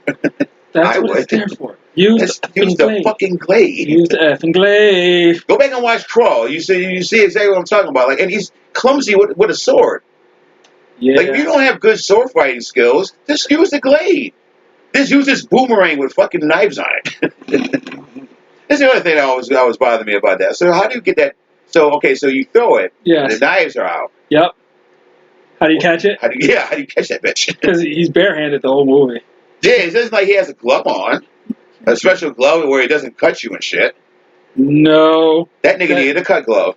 S1: That's what it's there for. Use
S2: the fucking glaive.
S1: Use the effing glaive.
S2: Go back and watch Crow. You see exactly what I'm talking about. Like, and he's clumsy with a sword.
S1: Yeah.
S2: Like, if you don't have good sword fighting skills, just use the glaive. Just use this boomerang with fucking knives on it. That's the other thing that always bothered me about that. So how do you get that? So you throw it.
S1: Yes.
S2: And the knives are out.
S1: Yep. How do you catch it?
S2: How do you catch that bitch?
S1: Because he's barehanded the whole movie.
S2: Yeah, it doesn't like he has a glove on. A special glove where he doesn't cut you and shit.
S1: No.
S2: That nigga needed a cut glove.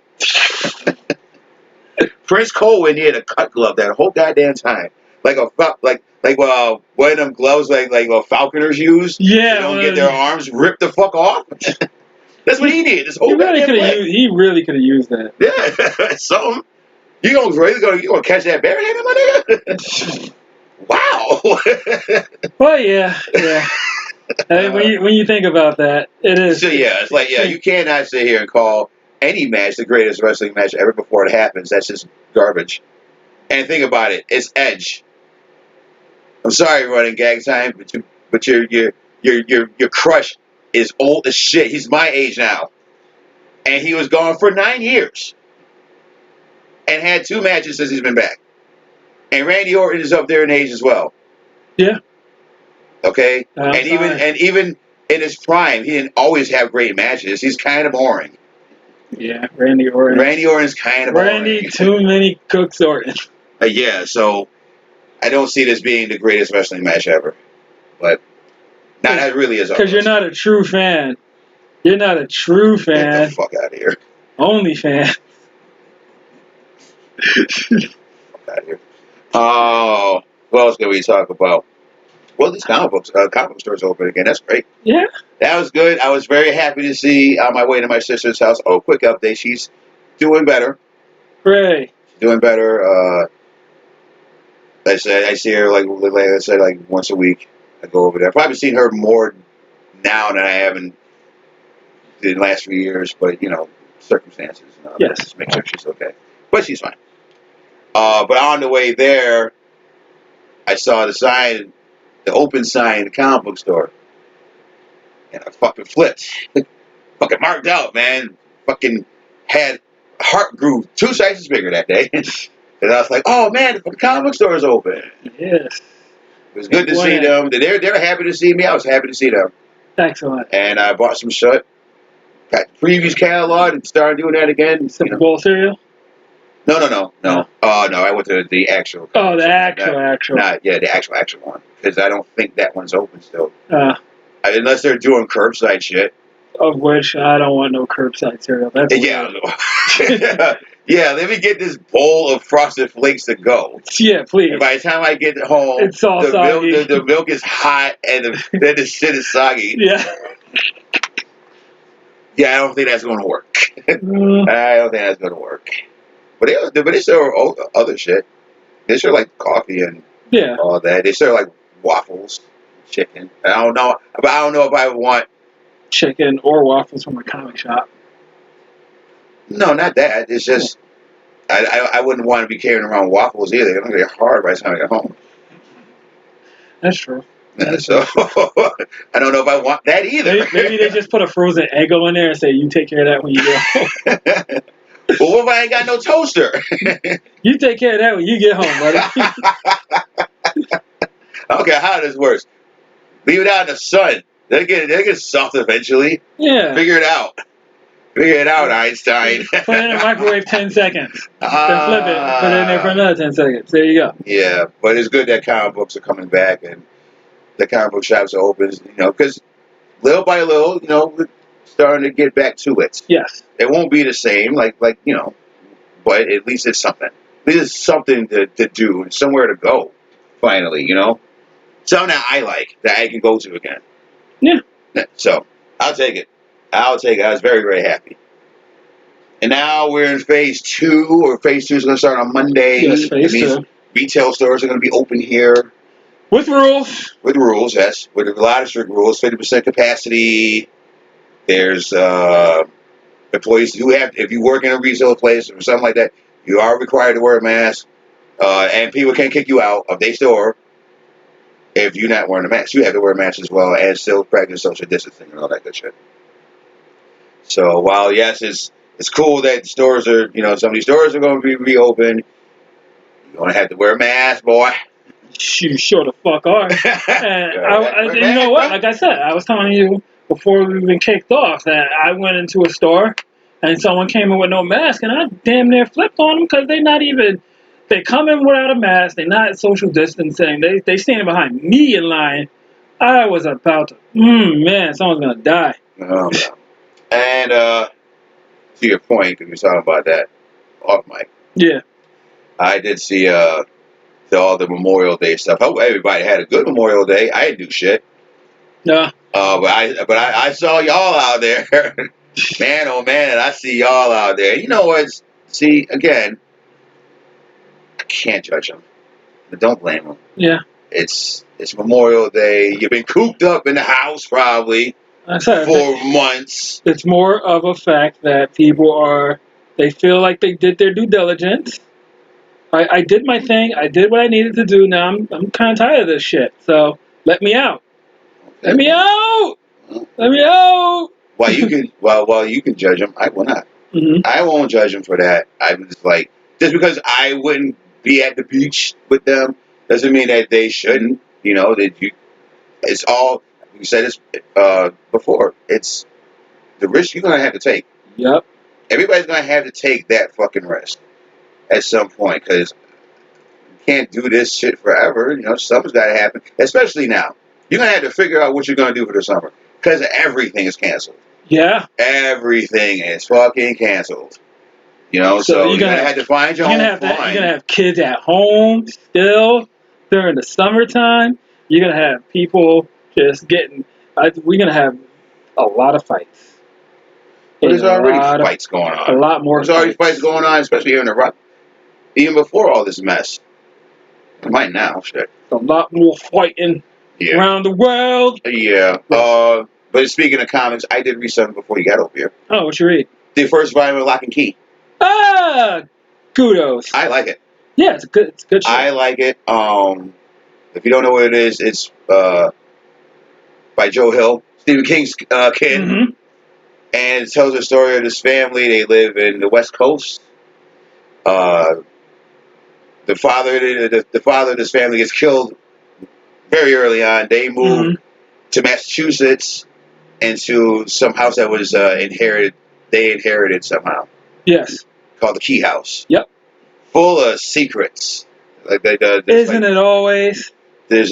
S2: Prince Colwyn needed a cut glove that whole goddamn time. Like one of them gloves like falconers use.
S1: Yeah.
S2: They don't get their arms ripped the fuck off. That's what he did. This whole
S1: he really could have used that.
S2: Yeah, something. You gonna catch that barehanded, my nigga? Wow.
S1: Well, yeah. I mean, when you think about that, it is.
S2: So yeah, it's like you cannot sit here and call any match the greatest wrestling match ever before it happens. That's just garbage. And think about it, it's Edge. I'm sorry, running gag time, but your crush is old as shit. He's my age now, and he was gone for 9 years, and had 2 matches since he's been back. And Randy Orton is up there in age as well.
S1: Yeah.
S2: Okay. Even in his prime, he didn't always have great matches. He's kind of boring.
S1: Yeah, Randy Orton.
S2: Randy Orton's kind of boring.
S1: Randy, too many cooks Orton.
S2: Yeah, so I don't see this being the greatest wrestling match ever. But that really is.
S1: Because you're not a true fan. You're not a true fan.
S2: Get the fuck out of here.
S1: Only fan.
S2: Fuck out of here. Oh, what else can we talk about? Well, these comic book stores open again. That's great.
S1: Yeah. That
S2: was good. I was very happy to see on my way to my sister's house. Oh, quick update. She's doing better.
S1: Hooray.
S2: Doing better. I see her like I said, like once a week. I go over there. I've probably seen her more now than I have in the last few years, but circumstances.
S1: Yes.
S2: Just make sure she's okay. But she's fine. But on the way there, I saw the sign, the open sign in the comic book store. And I fucking flipped. Fucking marked out, man. Fucking had heart grew 2 sizes bigger that day. And I was like, oh man, the comic book store is open.
S1: Yes.
S2: It was good to see them. They're happy to see me. I was happy to see them.
S1: Excellent.
S2: And I bought some shit. Got the previous catalog and started doing that again.
S1: Simple bowl cereal?
S2: No. No, I went to the actual.
S1: Oh, the actual.
S2: The actual one. Because I don't think that one's open still. Unless they're doing curbside shit.
S1: Of which I don't want no curbside cereal. That's weird.
S2: Yeah, let me get this bowl of Frosted Flakes to go.
S1: Yeah, please.
S2: And by the time I get home,
S1: it's all soggy.
S2: The milk is hot and then the shit is soggy.
S1: Yeah.
S2: Yeah, I don't think that's going to work.
S1: Mm,
S2: I don't think that's going to work. But they sell other shit. They sell like coffee and
S1: yeah.
S2: all that. They sell like waffles, chicken. I don't know, but I don't know if I want.
S1: Chicken or waffles from a comic shop.
S2: No, not that. It's just I wouldn't want to be carrying around waffles either. They're gonna get hard by the time I get home.
S1: That's true.
S2: Yeah,
S1: That's
S2: so
S1: true.
S2: I don't know if I want that either.
S1: Maybe they just put a frozen Eggo in there and say, you take care of that when you get home.
S2: Well, what if I ain't got no toaster?
S1: You take care of that when you get home, buddy.
S2: I don't care how this works. Leave it out in the sun. They'll get soft eventually.
S1: Yeah.
S2: Figure it out. Figure it out, Einstein.
S1: Put it in the microwave 10 seconds. Then flip it and put it in there for another 10 seconds. There you go.
S2: Yeah, but it's good that comic books are coming back and the comic book shops are open, because little by little, we're starting to get back to it.
S1: Yes.
S2: It won't be the same, but at least it's something. At least it's something to do and somewhere to go, finally, Something that I like, that I can go to again.
S1: Yeah.
S2: So, I'll take it. I was very, very happy. And now we're in phase 2, or phase 2 is going to start on Monday.
S1: Yes, phase
S2: That means
S1: 2.
S2: retail stores are going to be open here.
S1: With rules.
S2: With rules, yes. With a lot of strict rules. 50% capacity. There's employees who if you work in a retail place or something like that, you are required to wear a mask. And people can't kick you out of their store if you're not wearing a mask. You have to wear a mask as well and still practice social distancing and all that good shit. So while, yes, it's cool that stores are, some of these stores are going to be reopened, you're going to have to wear a mask, boy.
S1: You sure the fuck are. And you know what? Like I said, I was telling you before we even kicked off that I went into a store and someone came in with no mask, and I damn near flipped on them because they come in without a mask. They're not social distancing. They standing behind me in line. I was about to, man, someone's gonna die.
S2: Oh, no. And to your point, because we were talking about that off mic,
S1: Yeah.
S2: I did see all the Memorial Day stuff. Hope everybody had a good Memorial Day. I didn't do shit.
S1: Yeah.
S2: But I saw y'all out there. Man, oh man, and I see y'all out there. You know what? See, again, I can't judge them. But don't blame them.
S1: Yeah.
S2: It's Memorial Day. You've been cooped up in the house probably
S1: I said,
S2: for months.
S1: it's more of a fact that they feel like they did their due diligence. I did my thing. I did what I needed to do. Now I'm kind of tired of this shit. So let me out.
S2: Okay,
S1: Let me out. Let me out.
S2: Well, you can judge them. I will not.
S1: Mm-hmm.
S2: I won't judge them for that. I'm just like, just because I wouldn't be at the beach with them doesn't mean that they shouldn't. It's all, we said this before. It's the risk you're gonna have to take.
S1: Yep.
S2: Everybody's gonna have to take that fucking risk at some point, because you can't do this shit forever. Something's got to happen. Especially now, you're gonna have to figure out what you're gonna do for the summer, because everything is canceled.
S1: Yeah.
S2: Everything is fucking canceled. So you're gonna have to find your own fun.
S1: You're gonna have kids at home still during the summertime. You're gonna have people just getting. We're gonna have a lot of fights.
S2: But there's already fights going on.
S1: A lot more.
S2: There's already fights going on, especially here in the Rock. Even before all this mess. It might now, shit.
S1: A lot more fighting around the world.
S2: Yeah. But speaking of comics, I did read something before you got over here.
S1: Oh, what you read?
S2: The first volume of Lock and Key.
S1: Ah, kudos.
S2: I like it.
S1: Yeah, it's good shit.
S2: I like it. If you don't know what it is, it's by Joe Hill, Stephen King's kid.
S1: Mm-hmm.
S2: And it tells the story of this family. They live in the West Coast. The father of this family gets killed very early on. They moved to Massachusetts into some house that was inherited. They inherited somehow.
S1: Yes.
S2: Called the Key House.
S1: Yep.
S2: Full of secrets.
S1: Isn't it always?
S2: There's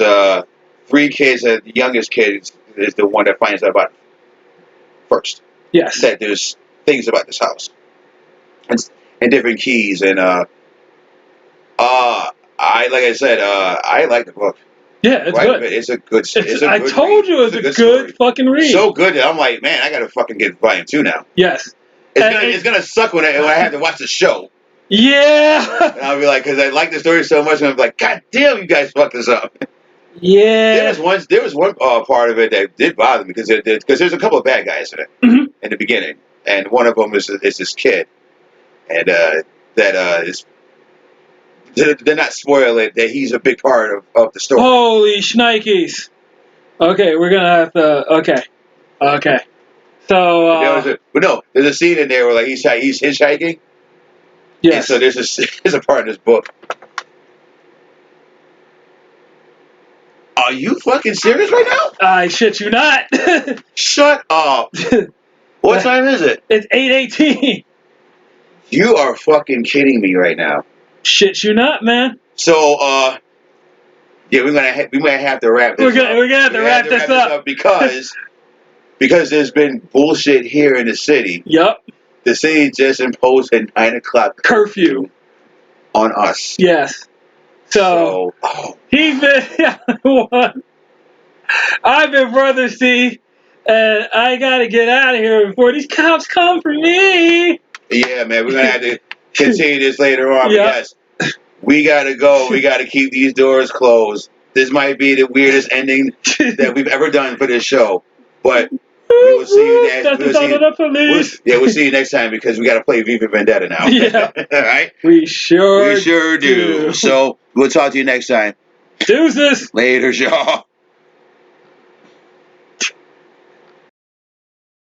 S2: 3 kids. The youngest kid is the one that finds out about it first.
S1: Yes.
S2: That there's things about this house and different keys, and I like the book.
S1: Yeah, it's good.
S2: It's a good. It's a
S1: I
S2: good
S1: told
S2: read.
S1: you it's a good
S2: story.
S1: fucking read.
S2: So good that I'm like, man, I gotta fucking get volume 2 now.
S1: Yes.
S2: It's gonna suck when I have to watch the show.
S1: Yeah.
S2: And I'll be like, because I like the story so much, and I'm like, God damn, you guys fucked this up.
S1: Yeah.
S2: There was one part of it that did bother me because there's a couple of bad guys in it in the beginning, and one of them is this kid, and is. They're not spoil it that he's a big part of the story.
S1: Holy shnikes. Okay, we're gonna have to. Okay. So.
S2: There's a scene in there where like he's hitchhiking.
S1: Yes.
S2: And so there's a part in this book. Are you fucking serious right now?
S1: I shit you not.
S2: Shut up. What time is it?
S1: It's 8:18.
S2: You are fucking kidding me right now.
S1: Shit you not, man.
S2: So yeah, we might have to wrap this up.
S1: We're gonna have to wrap this up
S2: because there's been bullshit here in the city.
S1: Yep.
S2: The city just imposed a 9 o'clock
S1: curfew
S2: on us.
S1: Yes. So he's been one. I've been Brother C, and I gotta get out of here before these cops come for me.
S2: Yeah, man, we're gonna have to continue this later on.
S1: Yep.
S2: But yes, we gotta go. We gotta keep these doors closed. This might be the weirdest ending that we've ever done for this show, but we will see you next.
S1: That's the sound of the police.
S2: We'll see you next time because we gotta play Viva Vendetta now.
S1: Yeah.
S2: All right.
S1: We sure
S2: do. So we'll talk to you next time.
S1: Deuces.
S2: Later, y'all.